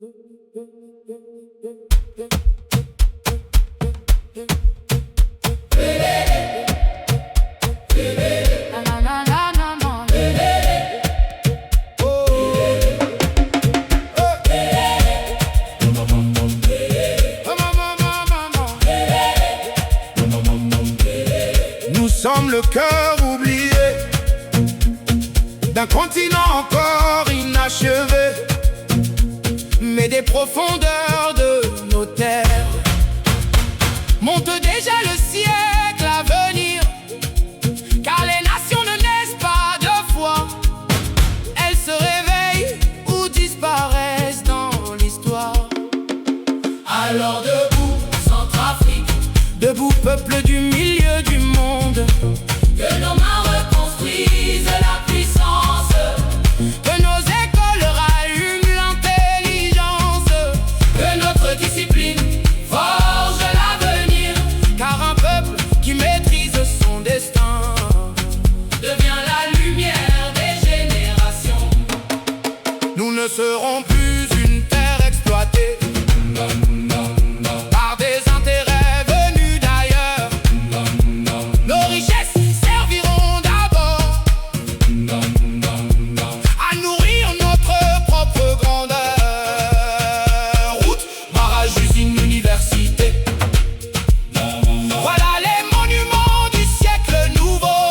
Nous sommes le cœur oublié d'un continent encore inachevé, mais des profondeurs de nos terres monte déjà le siècle à venir, car les nations ne naissent pas deux fois, elles se réveillent ou disparaissent dans l'histoire. Alors debout, Centrafrique, debout peuple du milieu du monde, que nos mains reconstruisent la puissance, que nos écoles rallument l'intelligence, que notre discipline forge l'avenir, car un peuple qui maîtrise son destin devient la lumière des générations. Nous ne serons plus une terre exploitée par des intérêts venus d'ailleurs. Nos richesses serviront d'abord à nourrir notre propre grandeur. Route, barrage, usine, université, voilà les monuments du siècle nouveau.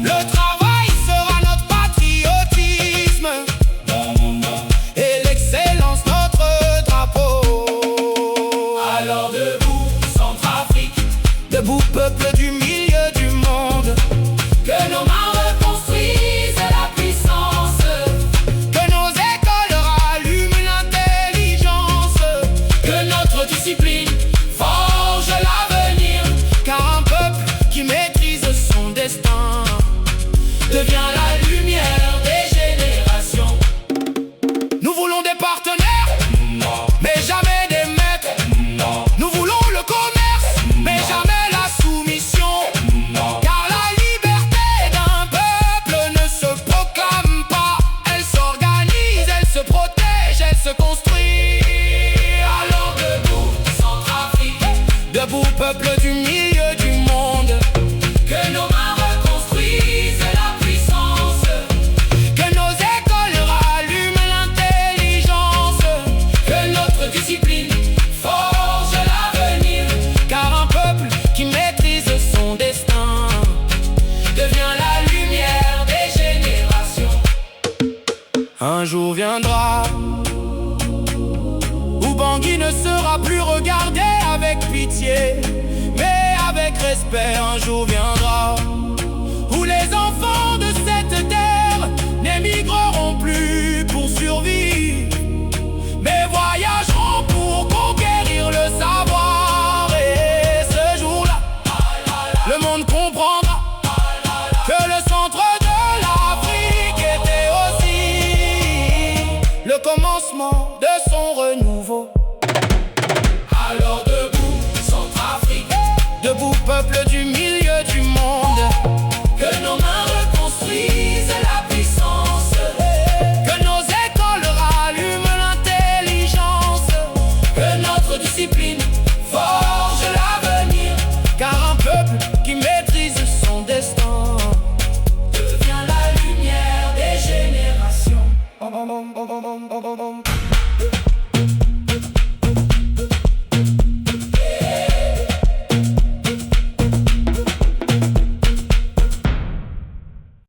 Le travail sera notre patriotisme et l'excellence notre drapeau. Alors debout, Centrafrique, Debout peuple du milieu du monde, que nos mains reconstruisent la puissance, que nos écoles rallument l'intelligence, que notre discipline forge l'avenir, car un peuple qui maîtrise son destin devient la lumière des générations. Nous voulons des partenaires, mais jamais des maîtres. Nous voulons le commerce, mais jamais la soumission, car la liberté d'un peuple ne se proclame pas, elle s'organise, elle se protège, elle se construit. Alors debout, Centrafrique, Debout peuple du milieu du monde, que nos mains reconstruisent la puissance, que nos écoles rallument l'intelligence, que notre discipline forge l'avenir, car un peuple qui maîtrise son destin devient la lumière des générations. un jour viendra où Bangui ne sera plus regardé avec pitié, mais avec respect. Un jour viendra où les enfants de cette terre n'émigreront plus pour survivre, mais voyageront pour conquérir le savoir. Et ce jour-là, le monde comprendra que le centre de l'Afrique était aussi le commencement de son renouveau. Alors debout, Centrafrique, Debout peuple du milieu du monde, que nos mains reconstruisent la puissance, que nos écoles rallument l'intelligence, que notre discipline forge l'avenir, car un peuple qui maîtrise son destin devient la lumière des générations. Bom, bom, bom, bom, bom, bom, bom.